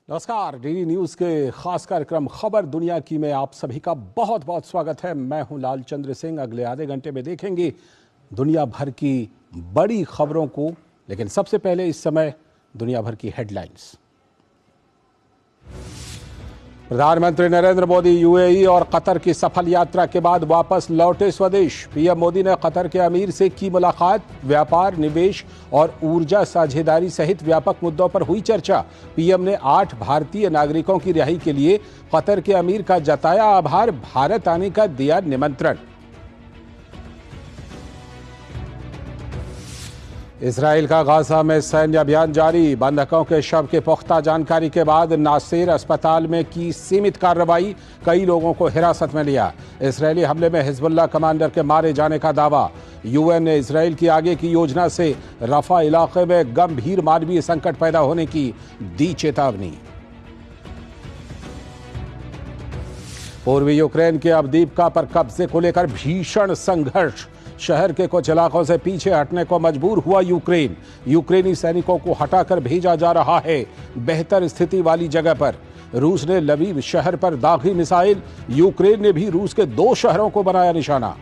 नमस्कार। DD news के खास कार्यक्रम खबर दुनिया की में आप सभी का बहुत बहुत स्वागत है। मैं हूं लालचंद्र सिंह। अगले आधे घंटे में देखेंगे दुनिया भर की बड़ी खबरों को, लेकिन सबसे पहले इस समय दुनिया भर की हेडलाइंस। प्रधानमंत्री नरेंद्र मोदी यूएई और कतर की सफल यात्रा के बाद वापस लौटे स्वदेश। पीएम मोदी ने कतर के अमीर से की मुलाकात। व्यापार, निवेश और ऊर्जा साझेदारी सहित व्यापक मुद्दों पर हुई चर्चा। पीएम ने 8 भारतीय नागरिकों की रिहाई के लिए कतर के अमीर का जताया आभार। भारत आने का दिया निमंत्रण। इजराइल का गाजा में सैन्य अभियान जारी। बंधकों के शव के पुख्ता जानकारी के बाद नासेर अस्पताल में की सीमित कार्रवाई। कई लोगों को हिरासत में लिया। इजरायली हमले में हिजबुल्लाह कमांडर के मारे जाने का दावा। यूएन ने इजराइल की आगे की योजना से रफा इलाके में गंभीर मानवीय संकट पैदा होने की दी चेतावनी। पूर्वी यूक्रेन के अवदीपका पर कब्जे को लेकर भीषण संघर्ष। शहर के कुछ इलाकों से पीछे हटने को मजबूर हुआ यूक्रेन। यूक्रेनी सैनिकों को हटाकर भेजा जा रहा है बेहतर स्थिति वाली जगह पर। रूस ने लवीव शहर पर दागी मिसाइल। यूक्रेन ने भी रूस के 2 शहरों को बनाया निशाना।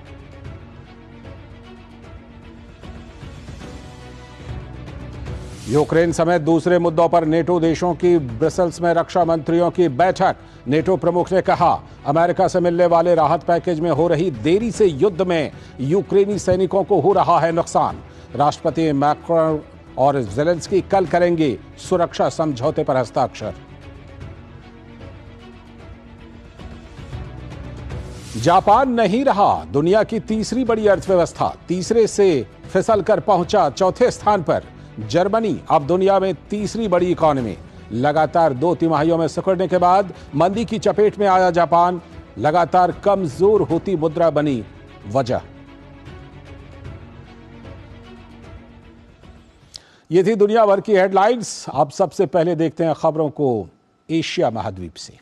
यूक्रेन समेत दूसरे मुद्दों पर नेटो देशों की ब्रसेल्स में रक्षा मंत्रियों की बैठक। नेटो प्रमुख ने कहा, अमेरिका से मिलने वाले राहत पैकेज में हो रही देरी से युद्ध में यूक्रेनी सैनिकों को हो रहा है नुकसान। राष्ट्रपति मैक्रोन और ज़ेलेंस्की कल करेंगे सुरक्षा समझौते पर हस्ताक्षर। जापान नहीं रहा दुनिया की तीसरी बड़ी अर्थव्यवस्था। तीसरे से फिसल कर पहुंचा चौथे स्थान पर। जर्मनी अब दुनिया में तीसरी बड़ी इकॉनमी। लगातार 2 तिमाहियों में सिकुड़ने के बाद मंदी की चपेट में आया जापान। लगातार कमजोर होती मुद्रा बनी वजह। ये थी दुनिया भर की हेडलाइंस। अब सबसे पहले देखते हैं खबरों को एशिया महाद्वीप से।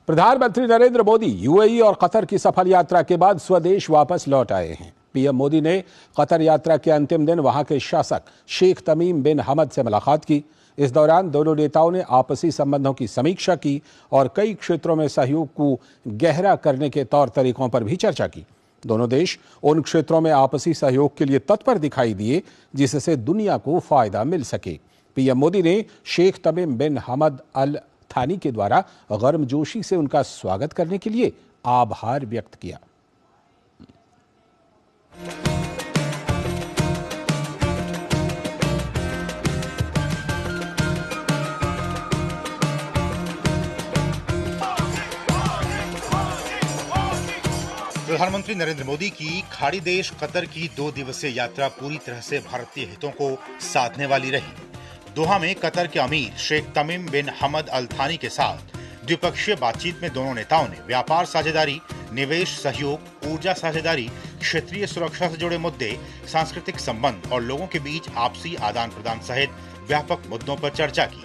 प्रधानमंत्री नरेंद्र मोदी यूएई और कतर की सफल यात्रा के बाद स्वदेश वापस लौट आए हैं। पीएम मोदी ने कतर यात्रा के अंतिम दिन वहां के शासक शेख तमीम बिन हमद से मुलाकात की। इस दौरान दोनों नेताओं ने आपसी संबंधों की समीक्षा की और कई क्षेत्रों में सहयोग को गहरा करने के तौर तरीकों पर भी चर्चा की। दोनों देश उन क्षेत्रों में आपसी सहयोग के लिए तत्पर दिखाई दिए जिससे दुनिया को फायदा मिल सके। पीएम मोदी ने शेख तमीम बिन हमद अल थानी के द्वारा गर्मजोशी से उनका स्वागत करने के लिए आभार व्यक्त किया। प्रधानमंत्री नरेंद्र मोदी की खाड़ी देश कतर की 2 दिवसीय यात्रा पूरी तरह से भारतीय हितों को साधने वाली रही। दोहा में कतर के अमीर शेख तमीम बिन हमद अल थानी के साथ द्विपक्षीय बातचीत में दोनों नेताओं ने व्यापार साझेदारी, निवेश सहयोग, ऊर्जा साझेदारी, क्षेत्रीय सुरक्षा से जुड़े मुद्दे, सांस्कृतिक संबंध और लोगों के बीच आपसी आदान प्रदान सहित व्यापक मुद्दों पर चर्चा की।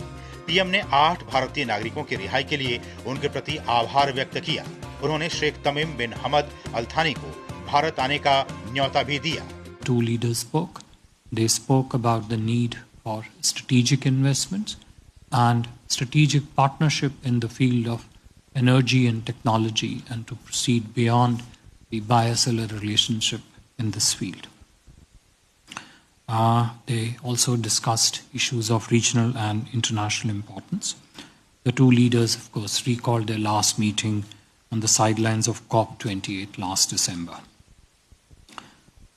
पीएम ने 8 भारतीय नागरिकों की रिहाई के लिए उनके प्रति आभार व्यक्त किया। उन्होंने शेख तमीम बिन हमद अल थानी को भारत आने का न्योता भी दिया। Two leaders spoke. They spoke about the need for strategic investments and strategic partnership in the field of energy and technology, and to proceed beyond the bilateral relationship in this field. They also discussed issues of regional and international importance. The two leaders, of course, recalled their last meeting on the sidelines of COP28 last December.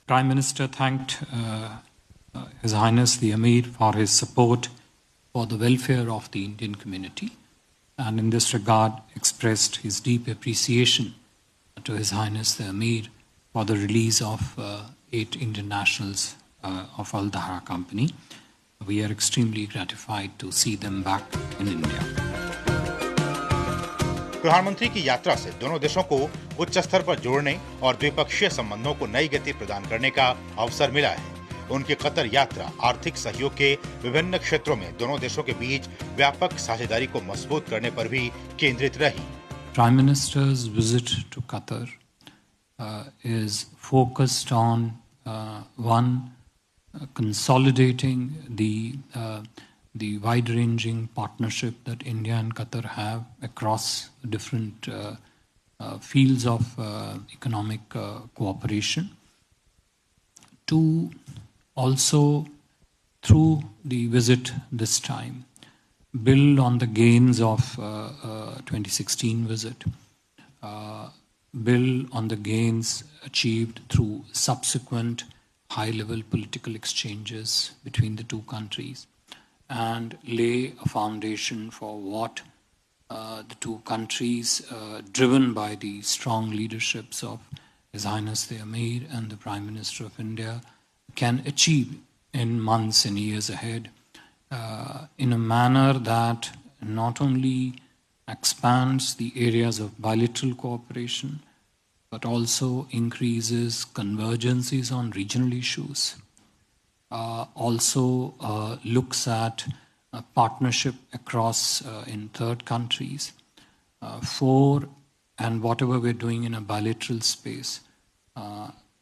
Prime Minister thanked His Highness the Amir for his support for the welfare of the Indian community, and in this regard expressed his deep appreciation to His Highness the Amir for the release of 8 Indian nationals of Al Dahra Company. We are extremely gratified to see them back in India. प्रधानमंत्री की यात्रा से दोनों देशों को उच्च स्तर पर जोड़ने और द्विपक्षीय संबंधों को नई गति प्रदान करने का अवसर मिला है। उनकी कतर यात्रा आर्थिक सहयोग के विभिन्न क्षेत्रों में दोनों देशों के बीच व्यापक साझेदारी को मजबूत करने पर भी केंद्रित रही। Prime Minister's visit to Qatar is focused on consolidating the wide-ranging partnership that India and Qatar have across different fields of economic cooperation. To also, through the visit this time, build on the gains of 2016 visit, build on the gains achieved through subsequent high-level political exchanges between the two countries, and lay a foundation for what the two countries, driven by the strong leaderships of His Highness the Amir and the Prime Minister of India, can achieve in months and years ahead, in a manner that not only expands the areas of bilateral cooperation, but also increases convergences on regional issues, also looks at a partnership across in third countries, and whatever we're doing in a bilateral space,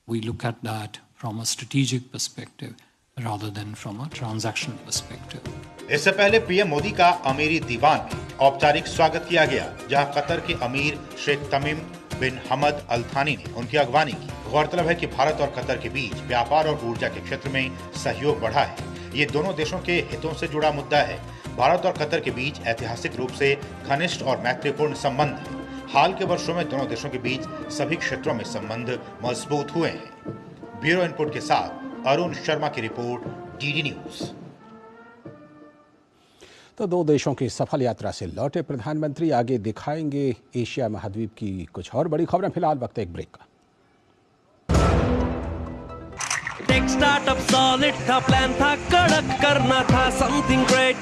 we look at that from a strategic perspective rather than from a transactional perspective. इससे पहले PM Modi का अमीरी दीवान में औपचारिक स्वागत किया गया, जहां कतर के अमीर शेख तमीम बिन हमद अल थानी ने उनकी अगवानी की। गौरतलब है कि भारत और कतर के बीच व्यापार और ऊर्जा के क्षेत्र में सहयोग बढ़ा है। ये दोनों देशों के हितों से जुड़ा मुद्दा है। भारत और कतर के बीच ऐतिहासिक रूप से घनिष्ठ और मैत्रीपूर्ण संबंध है। हाल के वर्षों में दोनों देशों के बीच सभी क्षेत्रों में संबंध मजबूत हुए हैं। ब्यूरो इनपुट के साथ अरुण शर्मा की रिपोर्ट, डीडी न्यूज। तो दो देशों की सफल यात्रा से लौटे प्रधानमंत्री आगे दिखाएंगे एशिया महाद्वीप की कुछ और बड़ी खबरें। फिलहाल वक्त एक ब्रेक का। टेक स्टार्टअप सॉलिड था, प्लान था कड़क, करना था समथिंग ग्रेट,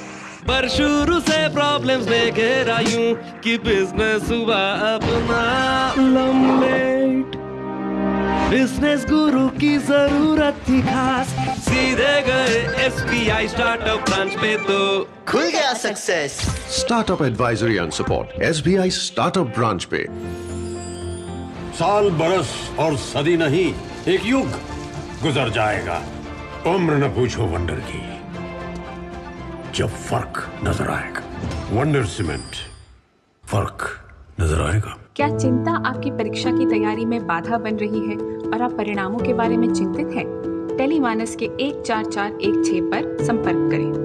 पर शुरू से प्रॉब्लम्स में घेरा यूं कि बिजनेस हुआ अपना लम्बेट। बिजनेस गुरु की जरूरत थी खास, सीधे गए एसबीआई स्टार्टअप ब्रांच पे तो खुल गया success. Startup advisory and support SBI startup branch पे। साल बरस और सदी नहीं, एक युग गुजर जाएगा, उम्र न पूछो वंडर की, जब फर्क नजर आएगा। वंडर सीमेंट, फर्क नजर आएगा। क्या चिंता आपकी परीक्षा की तैयारी में बाधा बन रही है और आप परिणामों के बारे में चिंतित हैं? टेलीमानस के 14416 पर संपर्क करें।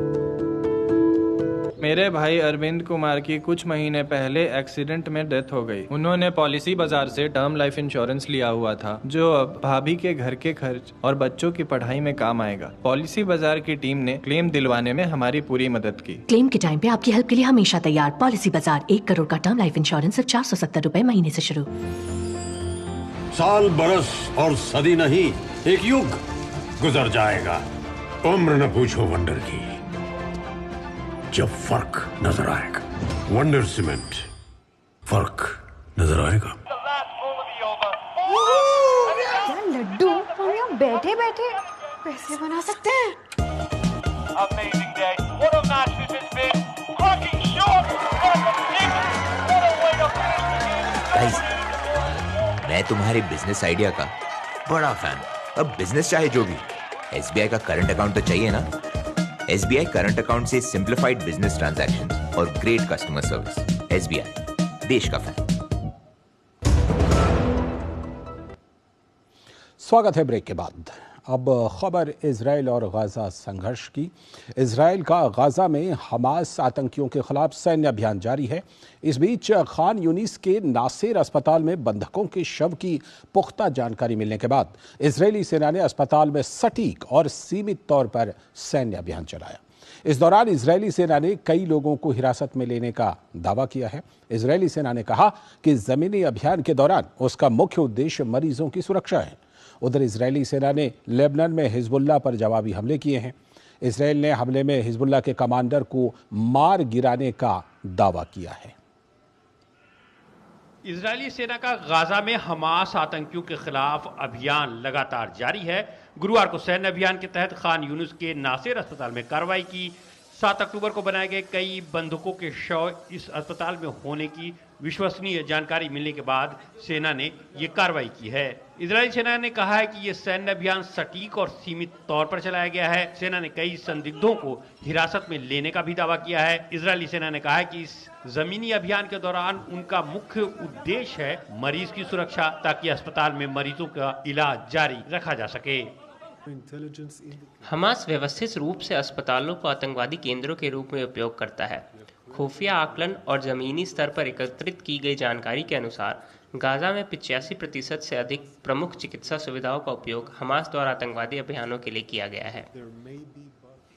मेरे भाई अरविंद कुमार की कुछ महीने पहले एक्सीडेंट में डेथ हो गई। उन्होंने पॉलिसी बाजार से टर्म लाइफ इंश्योरेंस लिया हुआ था, जो अब भाभी के घर के खर्च और बच्चों की पढ़ाई में काम आएगा। पॉलिसी बाजार की टीम ने क्लेम दिलवाने में हमारी पूरी मदद की। क्लेम के टाइम पे आपकी हेल्प के लिए हमेशा तैयार। पॉलिसी बाजार, 1 करोड़ का टर्म लाइफ इंश्योरेंस सिर्फ 470 रुपए महीने से शुरू। साल बरस और सदी नहीं, एक युग गुजर जाएगा, उम्र न पूछो वंडर की, जब फर्क नजर आएगा। वंडर सीमेंट, फर्क नजर आएगा। क्या लड्डू, हम यहाँ बैठे बैठे पैसे बना सकते हैं। गाइस, मैं तुम्हारे बिजनेस आइडिया का बड़ा फैन। अब बिजनेस चाहे जो भी, एसबीआई का करंट अकाउंट तो चाहिए ना। एसबीआई करंट अकाउंट से सिंप्लीफाइड बिजनेस ट्रांजैक्शंस और ग्रेट कस्टमर सर्विस। एसबीआई, देश का फैन। स्वागत है ब्रेक के बाद। अब खबर इजराइल और गाजा संघर्ष की। इजराइल का गाजा में हमास आतंकियों के खिलाफ सैन्य अभियान जारी है। इस बीच खान यूनिस के नासिर अस्पताल में बंधकों के शव की पुख्ता जानकारी मिलने के बाद इजरायली सेना ने अस्पताल में सटीक और सीमित तौर पर सैन्य अभियान चलाया। इस दौरान इजरायली सेना ने कई लोगों को हिरासत में लेने का दावा किया है। इजरायली सेना ने कहा कि जमीनी अभियान के दौरान उसका मुख्य उद्देश्य मरीजों की सुरक्षा है। उधर इजरायली सेना ने लेबनान में हिजबुल्लाह पर जवाबी हमले किए हैं। इजरायल ने हमले में हिजबुल्लाह के कमांडर को मार गिराने का दावा किया है। इजरायली सेना का गाजा में हमास आतंकियों के खिलाफ अभियान लगातार जारी है। गुरुवार को सैन्य अभियान के तहत खान यूनुस के नासिर अस्पताल में कार्रवाई की। 7 अक्टूबर को बनाए गए कई बंधकों के शव इस अस्पताल में होने की विश्वसनीय जानकारी मिलने के बाद सेना ने ये कार्रवाई की है। इजरायली सेना ने कहा है कि ये सैन्य अभियान सटीक और सीमित तौर पर चलाया गया है। सेना ने कई संदिग्धों को हिरासत में लेने का भी दावा किया है। इजरायली सेना ने कहा है कि इस जमीनी अभियान के दौरान उनका मुख्य उद्देश्य है मरीज की सुरक्षा, ताकि अस्पताल में मरीजों का इलाज जारी रखा जा सके। हमास व्यवस्थित रूप से अस्पतालों को आतंकवादी केंद्रों के रूप में उपयोग करता है। खुफिया आकलन और जमीनी स्तर पर एकत्रित की गई जानकारी के अनुसार गाजा में 85% से अधिक प्रमुख चिकित्सा सुविधाओं का उपयोग हमास द्वारा आतंकवादी अभियानों के लिए किया गया है।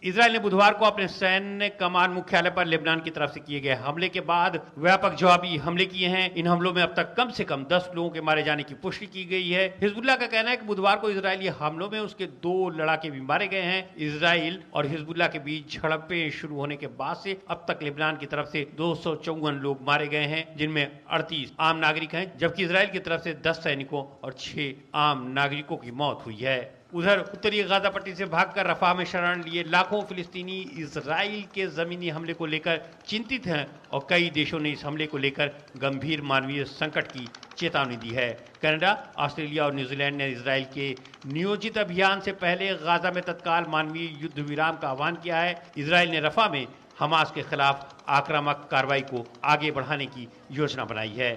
इजरायल ने बुधवार को अपने सैन्य कमान मुख्यालय पर लेबनान की तरफ से किए गए हमले के बाद व्यापक जवाबी हमले किए हैं। इन हमलों में अब तक कम से कम 10 लोगों के मारे जाने की पुष्टि की गई है। हिजबुल्लाह का कहना है कि बुधवार को इजरायली हमलों में उसके 2 लड़ाके भी मारे गए हैं। इजराइल और हिजबुल्लाह के बीच झड़पें शुरू होने के बाद से अब तक लेबनान की तरफ से 254 लोग मारे गए हैं, जिनमें 38 आम नागरिक हैं, जबकि इजराइल की तरफ से 10 सैनिकों और 6 आम नागरिकों की मौत हुई है। उधर उत्तरी गाजा पट्टी से भागकर रफा में शरण लिए लाखों फिलिस्तीनी इजराइल के जमीनी हमले को लेकर चिंतित हैं और कई देशों ने इस हमले को लेकर गंभीर मानवीय संकट की चेतावनी दी है। कनाडा, ऑस्ट्रेलिया और न्यूजीलैंड ने इजराइल के नियोजित अभियान से पहले गाजा में तत्काल मानवीय युद्ध विराम का आह्वान किया है। इजराइल ने रफा में हमास के खिलाफ आक्रामक कार्रवाई को आगे बढ़ाने की योजना बनाई है।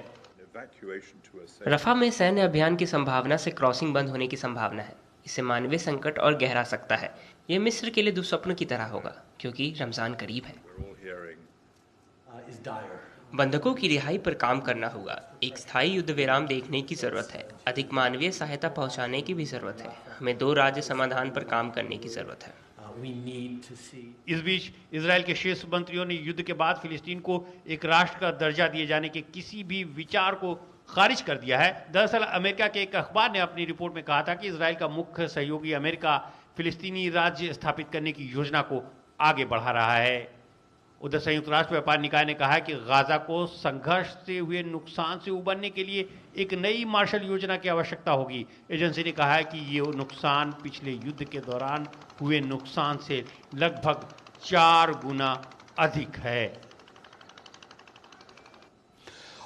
रफा में सैन्य अभियान की संभावना से क्रॉसिंग बंद होने की संभावना है। इससे मानवीय संकट और गहरा सकता है। यह मिस्र के लिए दुस्वप्न की तरह होगा, क्योंकि रमजान करीब है। बंधकों की रिहाई पर काम करना होगा। एक स्थायी युद्ध विराम देखने की जरूरत है। अधिक मानवीय सहायता पहुंचाने की भी जरूरत है। हमें 2 राज्य समाधान पर काम करने की जरूरत है। इस बीच इजराइल के शीर्ष मंत्रियों ने युद्ध के बाद फिलिस्तीन को एक राष्ट्र का दर्जा दिए जाने के किसी भी विचार को खारिज कर दिया है। दरअसल अमेरिका के एक अखबार ने अपनी रिपोर्ट में कहा था कि इजराइल का मुख्य सहयोगी अमेरिका फिलिस्तीनी राज्य स्थापित करने की योजना को आगे बढ़ा रहा है। उधर संयुक्त राष्ट्र व्यापार निकाय ने कहा है कि गाजा को संघर्ष से हुए नुकसान से उबरने के लिए एक नई मार्शल योजना की आवश्यकता होगी। एजेंसी ने कहा है कि ये नुकसान पिछले युद्ध के दौरान हुए नुकसान से लगभग 4 गुना अधिक है।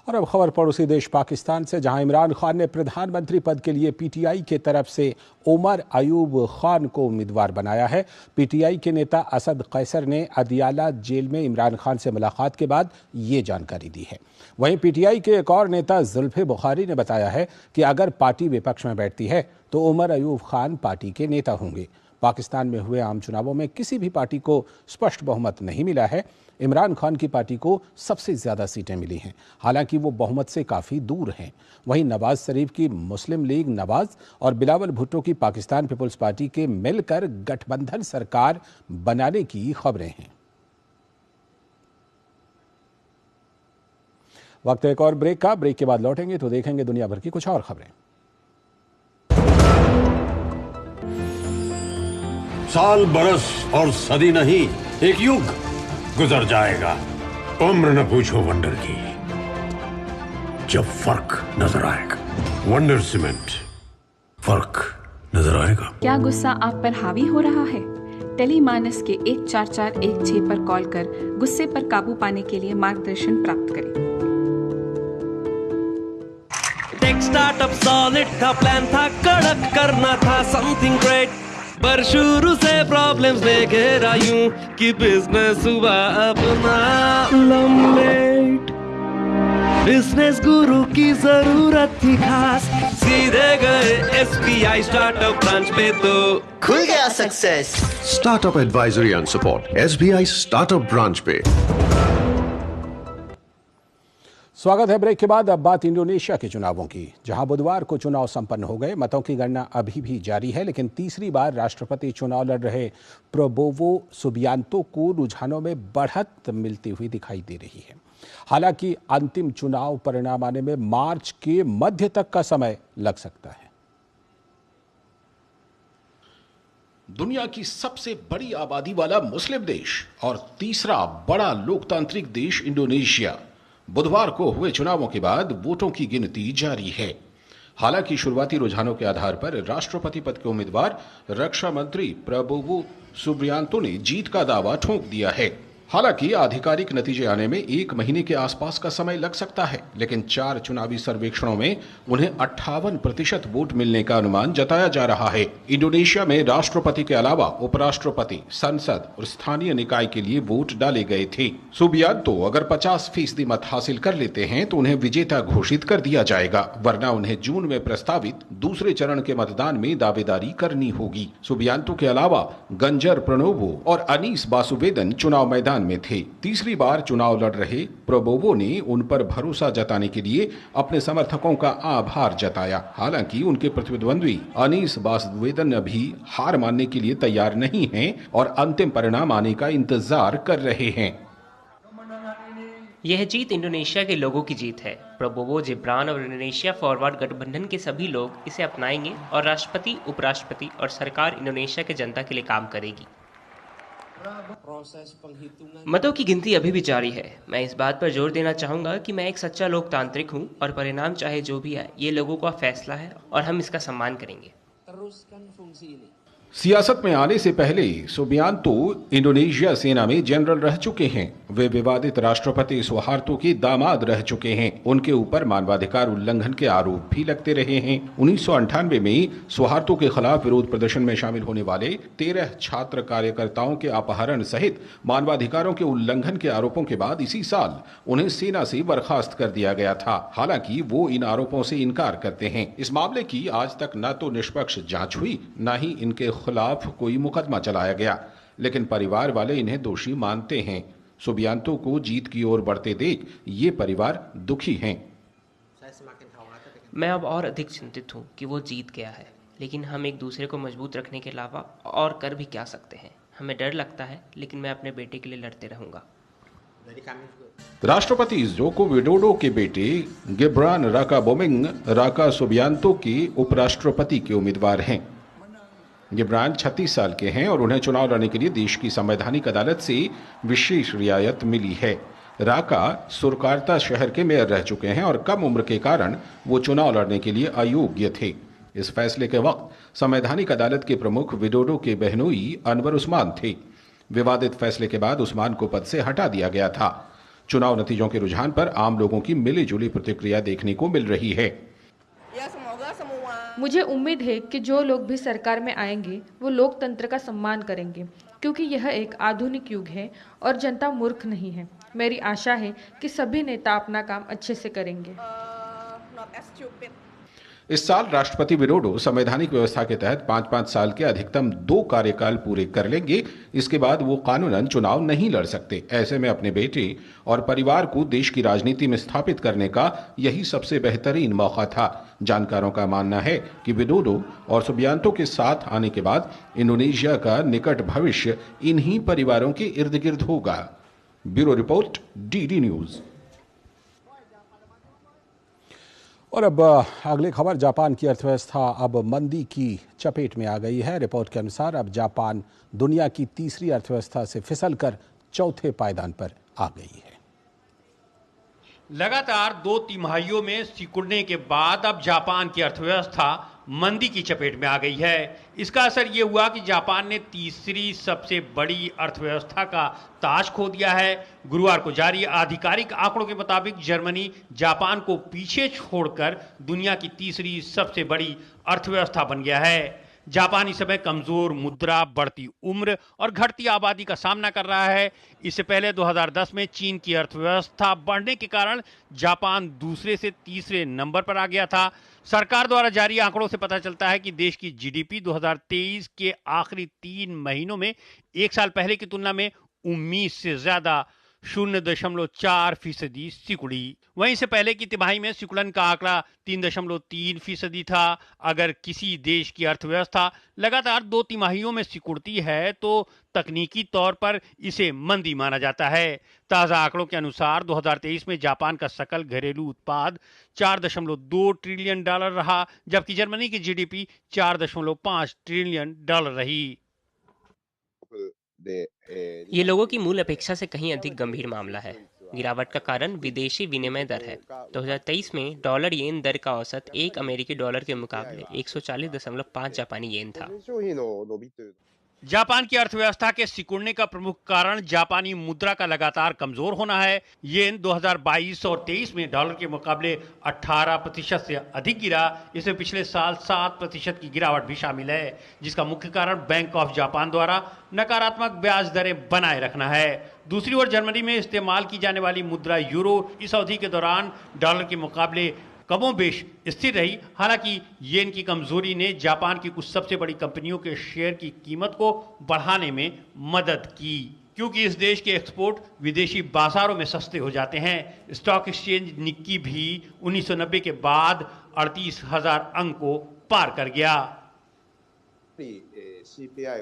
और अब खबर पड़ोसी देश पाकिस्तान से, जहां इमरान खान ने प्रधानमंत्री पद के लिए पीटीआई के तरफ से उमर अयूब खान को उम्मीदवार बनाया है। पीटीआई के नेता असद कैसर ने अदियाला जेल में इमरान खान से मुलाकात के बाद ये जानकारी दी है। वहीं पीटीआई के एक और नेता जुल्फे बुखारी ने बताया है कि अगर पार्टी विपक्ष में बैठती है तो उमर अयूब खान पार्टी के नेता होंगे। पाकिस्तान में हुए आम चुनावों में किसी भी पार्टी को स्पष्ट बहुमत नहीं मिला है। इमरान खान की पार्टी को सबसे ज्यादा सीटें मिली हैं, हालांकि वो बहुमत से काफी दूर हैं। वहीं नवाज शरीफ की मुस्लिम लीग नवाज और बिलावल भुट्टो की पाकिस्तान पीपुल्स पार्टी के मिलकर गठबंधन सरकार बनाने की खबरें हैं। वक्त एक और ब्रेक का। ब्रेक के बाद लौटेंगे तो देखेंगे दुनिया भर की कुछ और खबरें। साल, बरस और सदी नहीं, एक युग गुजर जाएगा। उम्र न पूछो वंडर की, जब फर्क नजर आएगा। वंडर सीमेंट, फर्क नजर आएगा। क्या गुस्सा आप पर हावी हो रहा है? टेलीमानस के 14416 पर कॉल कर गुस्से पर काबू पाने के लिए मार्गदर्शन प्राप्त करें। टेक स्टार्टअप सॉलिड था, प्लान था कड़क, करना था समथिंग ग्रेट, पर शुरू से प्रॉब्लम्स ने घेरा यूं कि बिजनेस हुआ अपना लम्बेट। बिजनेस गुरु की जरूरत थी खास, सीधे गए एसबीआई स्टार्टअप ब्रांच पे तो खुल गया success. Startup advisory and support SBI startup branch पे। स्वागत है ब्रेक के बाद। अब बात इंडोनेशिया के चुनावों की, जहां बुधवार को चुनाव संपन्न हो गए। मतों की गणना अभी भी जारी है, लेकिन तीसरी बार राष्ट्रपति चुनाव लड़ रहे प्रबोवो सुबियांतो को रुझानों में बढ़त मिलती हुई दिखाई दे रही है। हालांकि अंतिम चुनाव परिणाम आने में मार्च के मध्य तक का समय लग सकता है। दुनिया की सबसे बड़ी आबादी वाला मुस्लिम देश और तीसरा बड़ा लोकतांत्रिक देश इंडोनेशिया, बुधवार को हुए चुनावों के बाद वोटों की गिनती जारी है। हालांकि शुरुआती रुझानों के आधार पर राष्ट्रपति पद के उम्मीदवार रक्षा मंत्री प्रबोवो सुबियांतो ने जीत का दावा ठोक दिया है। हालांकि आधिकारिक नतीजे आने में 1 महीने के आसपास का समय लग सकता है, लेकिन 4 चुनावी सर्वेक्षणों में उन्हें 58% वोट मिलने का अनुमान जताया जा रहा है। इंडोनेशिया में राष्ट्रपति के अलावा उपराष्ट्रपति, संसद और स्थानीय निकाय के लिए वोट डाले गए थे। सुबियांतो अगर 50% मत हासिल कर लेते हैं तो उन्हें विजेता घोषित कर दिया जाएगा, वरना उन्हें जून में प्रस्तावित दूसरे चरण के मतदान में दावेदारी करनी होगी। सुबियांतो के अलावा गंजर प्रणोवो और अनीस बासुवेदन चुनाव मैदान में थे। तीसरी बार चुनाव लड़ रहे प्रबोवो ने उन पर भरोसा जताने के लिए अपने समर्थकों का आभार जताया। हालांकि उनके प्रतिद्वंद्वी अनीस बासुवेदन अभी हार मानने के लिए तैयार नहीं हैं और अंतिम परिणाम आने का इंतजार कर रहे हैं। यह जीत इंडोनेशिया के लोगों की जीत है। प्रबोवो जिब्रान और इंडोनेशिया फॉरवर्ड गठबंधन के सभी लोग इसे अपनाएंगे और राष्ट्रपति, उपराष्ट्रपति और सरकार इंडोनेशिया के जनता के लिए काम करेगी। मतों की गिनती अभी भी जारी है। मैं इस बात पर जोर देना चाहूंगा कि मैं एक सच्चा लोकतांत्रिक हूं और परिणाम चाहे जो भी आए, ये लोगों का फैसला है और हम इसका सम्मान करेंगे। सियासत में आने से पहले सुबियांतो इंडोनेशिया सेना में जनरल रह चुके हैं। वे विवादित राष्ट्रपति सुहार्तो के दामाद रह चुके हैं। उनके ऊपर मानवाधिकार उल्लंघन के आरोप भी लगते रहे हैं। 1998 में सुहार्तो के खिलाफ विरोध प्रदर्शन में शामिल होने वाले 13 छात्र कार्यकर्ताओं के अपहरण सहित मानवाधिकारों के उल्लंघन के आरोपों के बाद इसी साल उन्हें सेना से बर्खास्त कर दिया गया था। हालांकि वो इन आरोपों से इनकार करते हैं। इस मामले की आज तक न तो निष्पक्ष जांच हुई, न ही इनके खिलाफ कोई मुकदमा चलाया गया, लेकिन परिवार वाले इन्हें दोषी मानते हैं। सुबियांतो को जीत की ओर बढ़ते देख ये परिवार दुखी हैं। मैं अब और अधिक चिंतित हूँ कि वो जीत गया है, लेकिन हम एक दूसरे को मजबूत रखने के अलावा और कर भी क्या सकते हैं। हमें डर लगता है, लेकिन मैं अपने बेटे के लिए लड़ते रहूंगा। राष्ट्रपति जोको विडोडो के बेटे गिब्रान राकाबुमिंग राका सुबियांतो के उपराष्ट्रपति के उम्मीदवार हैं। गिब्रान 36 साल के हैं और उन्हें चुनाव लड़ने के लिए देश की संवैधानिक अदालत से विशेष रियायत मिली है। राका सुरकार्ता शहर के मेयर रह चुके हैं और कम उम्र के कारण वो चुनाव लड़ने के लिए अयोग्य थे। इस फैसले के वक्त संवैधानिक अदालत के प्रमुख विडोडो के बहनोई अनवर उस्मान थे। विवादित फैसले के बाद उस्मान को पद से हटा दिया गया था। चुनाव नतीजों के रुझान पर आम लोगों की मिली जुली प्रतिक्रिया देखने को मिल रही है। मुझे उम्मीद है कि जो लोग भी सरकार में आएंगे वो लोकतंत्र का सम्मान करेंगे, क्योंकि यह एक आधुनिक युग है और जनता मूर्ख नहीं है। मेरी आशा है कि सभी नेता अपना काम अच्छे से करेंगे। इस साल राष्ट्रपति विडोडो संवैधानिक व्यवस्था के तहत 5-5 साल के अधिकतम 2 कार्यकाल पूरे कर लेंगे। इसके बाद वो कानूनन चुनाव नहीं लड़ सकते। ऐसे में अपने बेटे और परिवार को देश की राजनीति में स्थापित करने का यही सबसे बेहतरीन मौका था। जानकारों का मानना है कि विडोडो और सुबियांतो के साथ आने के बाद इंडोनेशिया का निकट भविष्य इन्हीं परिवारों के इर्द गिर्द होगा। Bureau report, DD news. और अब अगली खबर, जापान की अर्थव्यवस्था अब मंदी की चपेट में आ गई है। रिपोर्ट के अनुसार अब जापान दुनिया की तीसरी अर्थव्यवस्था से फिसलकर चौथे पायदान पर आ गई है। लगातार 2 तिमाहियों में सिकुड़ने के बाद अब जापान की अर्थव्यवस्था मंदी की चपेट में आ गई है। इसका असर ये हुआ कि जापान ने तीसरी सबसे बड़ी अर्थव्यवस्था का ताज खो दिया है। गुरुवार को जारी आधिकारिक आंकड़ों के मुताबिक जर्मनी जापान को पीछे छोड़कर दुनिया की तीसरी सबसे बड़ी अर्थव्यवस्था बन गया है। जापान इस समय कमजोर मुद्रा, बढ़ती उम्र और घटती आबादी का सामना कर रहा है। इससे पहले 2010 में चीन की अर्थव्यवस्था बढ़ने के कारण जापान दूसरे से तीसरे नंबर पर आ गया था। सरकार द्वारा जारी आंकड़ों से पता चलता है कि देश की जीडीपी 2023 के आखिरी 3 महीनों में एक साल पहले की तुलना में उम्मीद से ज्यादा 0.4% सिकुड़ी। वहीं से पहले की तिमाही में सिकुड़न का आंकड़ा 3.3% था। अगर किसी देश की अर्थव्यवस्था लगातार 2 तिमाहियों में सिकुड़ती है तो तकनीकी तौर पर इसे मंदी माना जाता है। ताजा आंकड़ों के अनुसार 2023 में जापान का सकल घरेलू उत्पाद $4.2 ट्रिलियन रहा, जबकि जर्मनी की जीडीपी $4.5 ट्रिलियन रही। ये लोगों की मूल अपेक्षा से कहीं अधिक गंभीर मामला है। गिरावट का कारण विदेशी विनिमय दर है। 2023 में डॉलर येन दर का औसत 1 अमेरिकी डॉलर के मुकाबले 140.5 जापानी येन था। जापान की अर्थव्यवस्था के सिकुड़ने का प्रमुख कारण जापानी मुद्रा का लगातार कमजोर होना है। येन 2022 और 23 में डॉलर के मुकाबले 18% से अधिक गिरा। इसमें पिछले साल 7% की गिरावट भी शामिल है, जिसका मुख्य कारण बैंक ऑफ जापान द्वारा नकारात्मक ब्याज दरें बनाए रखना है। दूसरी ओर जर्मनी में इस्तेमाल की जाने वाली मुद्रा यूरो इस अवधि के दौरान डॉलर के मुकाबले कमोबेश स्थिर रही। हालांकि येन की कमजोरी ने जापान की कुछ सबसे बड़ी कंपनियों के शेयर की कीमत को बढ़ाने में मदद की, क्योंकि इस देश के एक्सपोर्ट विदेशी बाजारों में सस्ते हो जाते हैं। स्टॉक एक्सचेंज निक्की भी 1990 के बाद 38,000 अंक को पार कर गया।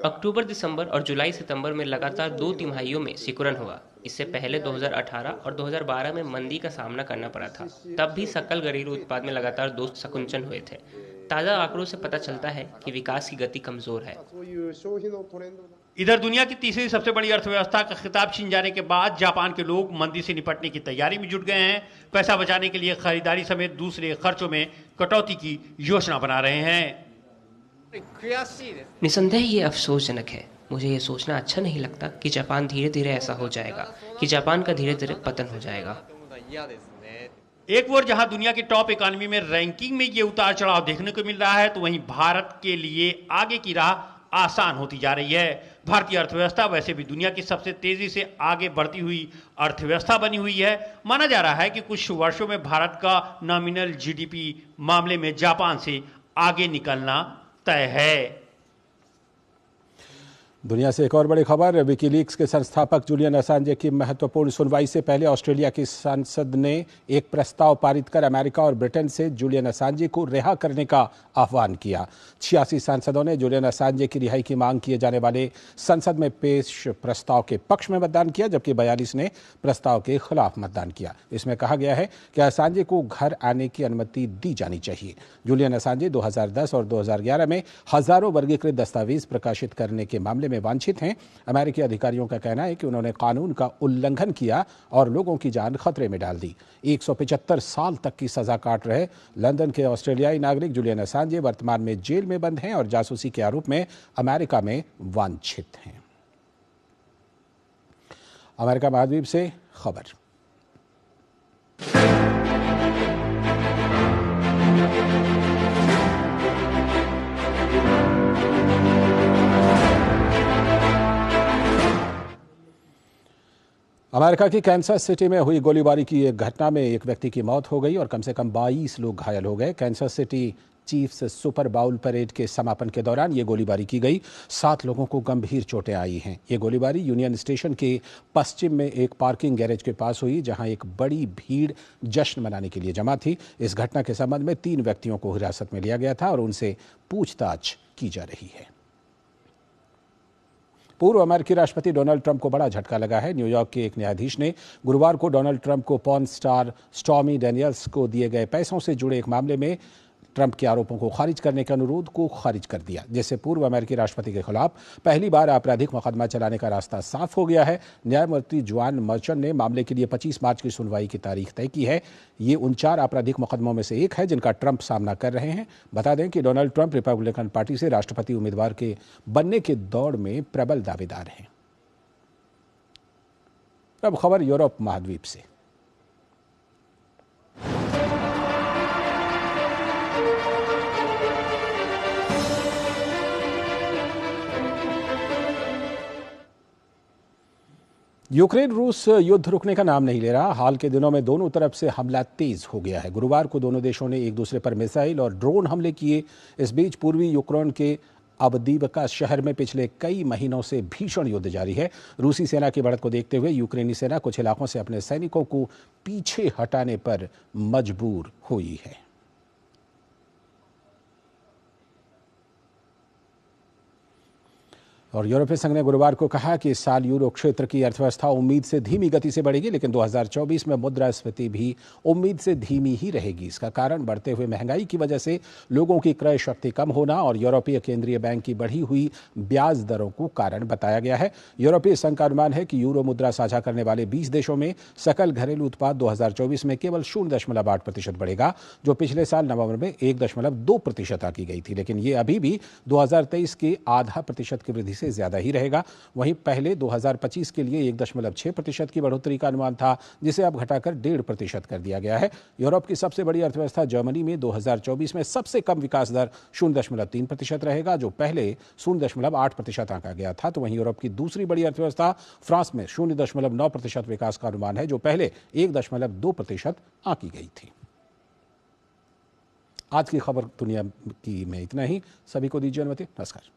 अक्टूबर, दिसंबर और जुलाई सितंबर में लगातार 2 तिमाहियों में सिकुड़न हुआ। इससे पहले 2018 और 2012 में मंदी का सामना करना पड़ा था। तब भी सकल घरेलू उत्पाद में लगातार 2 संकुचन हुए थे। ताज़ा आंकड़ों से पता चलता है कि विकास की गति कमजोर है। इधर दुनिया की तीसरी सबसे बड़ी अर्थव्यवस्था का खिताब छीन जाने के बाद जापान के लोग मंदी से निपटने की तैयारी में जुट गए हैं। पैसा बचाने के लिए खरीदारी समेत दूसरे खर्चों में कटौती की योजना बना रहे हैं। निसंदेह ये अफसोसजनक है। मुझे ये सोचना अच्छा नहीं लगता कि जापान धीरे धीरे ऐसा हो जाएगा कि जापान का धीरे धीरे पतन हो जाएगा। एक ओर जहां दुनिया की टॉप इकोनॉमी में रैंकिंग में ये उतार चढ़ाव देखने को मिल रहा है, तो वहीं भारत के लिए आगे की राह आसान होती जा रही है। भारतीय अर्थव्यवस्था वैसे भी दुनिया की सबसे तेजी से आगे बढ़ती हुई अर्थव्यवस्था बनी हुई है। माना जा रहा है कि कुछ वर्षों में भारत का नॉमिनल जीडीपी मामले में जापान से आगे निकलना तय है। दुनिया से एक और बड़ी खबर। विकीलीक्स के संस्थापक जूलियन असांजे की महत्वपूर्ण सुनवाई से पहले ऑस्ट्रेलिया की संसद ने एक प्रस्ताव पारित कर अमेरिका और ब्रिटेन से जूलियन असांजे को रिहा करने का आह्वान किया। 86 सांसदों ने जूलियन असांजे की रिहाई की मांग किए जाने वाले संसद में पेश प्रस्ताव के पक्ष में मतदान किया, जबकि 42 ने प्रस्ताव के खिलाफ मतदान किया। इसमें कहा गया है कि असांजे को घर आने की अनुमति दी जानी चाहिए। जूलियन असांजे 2010 और 2011 में हजारों वर्गीकृत दस्तावेज प्रकाशित करने के मामले में वांछित हैं। अमेरिकी अधिकारियों का कहना है कि उन्होंने कानून का उल्लंघन किया और लोगों की जान खतरे में डाल दी। 175 साल तक की सजा काट रहे लंदन के ऑस्ट्रेलियाई नागरिक जूलियन असांजे वर्तमान में जेल में बंद हैं और जासूसी के आरोप में अमेरिका में वांछित हैं। अमेरिका महाद्वीप से खबर। अमेरिका की कैंसस सिटी में हुई गोलीबारी की एक घटना में एक व्यक्ति की मौत हो गई और कम से कम 22 लोग घायल हो गए। Kansas City Chiefs Super Bowl parade के समापन के दौरान ये गोलीबारी की गई। 7 लोगों को गंभीर चोटें आई हैं। ये गोलीबारी यूनियन स्टेशन के पश्चिम में एक पार्किंग गैरेज के पास हुई, जहां एक बड़ी भीड़ जश्न मनाने के लिए जमा थी। इस घटना के संबंध में 3 व्यक्तियों को हिरासत में लिया गया था और उनसे पूछताछ की जा रही है। पूर्व अमेरिकी राष्ट्रपति डोनाल्ड ट्रंप को बड़ा झटका लगा है। न्यूयॉर्क के एक न्यायाधीश ने गुरुवार को डोनाल्ड ट्रंप को पॉर्न स्टार स्टॉर्मी डैनियल्स को दिए गए पैसों से जुड़े एक मामले में ट्रंप के आरोपों को खारिज करने के अनुरोध को खारिज कर दिया, जिससे पूर्व अमेरिकी राष्ट्रपति के खिलाफ पहली बार आपराधिक मुकदमा चलाने का रास्ता साफ हो गया है। न्यायमूर्ति जॉन मर्चेंट ने मामले के लिए 25 मार्च की सुनवाई की तारीख तय की है। ये उन 4 आपराधिक मुकदमों में से एक है जिनका ट्रंप सामना कर रहे हैं। बता दें कि डोनाल्ड ट्रंप रिपब्लिकन पार्टी से राष्ट्रपति उम्मीदवार के बनने के दौड़ में प्रबल दावेदार हैं। अब खबर यूरोप महाद्वीप से। यूक्रेन रूस युद्ध रुकने का नाम नहीं ले रहा। हाल के दिनों में दोनों तरफ से हमला तेज हो गया है। गुरुवार को दोनों देशों ने एक दूसरे पर मिसाइल और ड्रोन हमले किए। इस बीच पूर्वी यूक्रेन के अवदीवका शहर में पिछले कई महीनों से भीषण युद्ध जारी है। रूसी सेना की बढ़त को देखते हुए यूक्रेनी सेना कुछ इलाकों से अपने सैनिकों को पीछे हटाने पर मजबूर हुई है। और यूरोपीय संघ ने गुरुवार को कहा कि इस साल यूरो क्षेत्र की अर्थव्यवस्था उम्मीद से धीमी गति से बढ़ेगी, लेकिन 2024 में मुद्रास्फीति भी उम्मीद से धीमी ही रहेगी। इसका कारण बढ़ते हुए महंगाई की वजह से लोगों की क्रय शक्ति कम होना और यूरोपीय केंद्रीय बैंक की बढ़ी हुई ब्याज दरों को कारण बताया गया है। यूरोपीय संघ का अनुमान है कि यूरो मुद्रा साझा करने वाले 20 देशों में सकल घरेलू उत्पाद 2024 में केवल 0.8% बढ़ेगा, जो पिछले साल नवंबर में 1.2% की गई थी, लेकिन ये अभी भी 2023 के 0.5% की वृद्धि से ज्यादा ही रहेगा। वहीं पहले 2025 के लिए 1.6% की बढ़ोतरी का अनुमान था, जिसे अब घटाकर 1.5% कर दिया गया है। यूरोप की सबसे बड़ी अर्थव्यवस्था जर्मनी में 2024 में सबसे कम विकास दर 0.3% रहेगा, जो पहले 0.8% आंका गया था। तो वहीं यूरोप की दूसरी बड़ी अर्थव्यवस्था फ्रांस में 0.9% विकास का अनुमान है, जो पहले 1.2% आंकी गई थी। आज की खबर दुनिया की में इतना ही। सभी को दीजिए अनुमति। नमस्कार।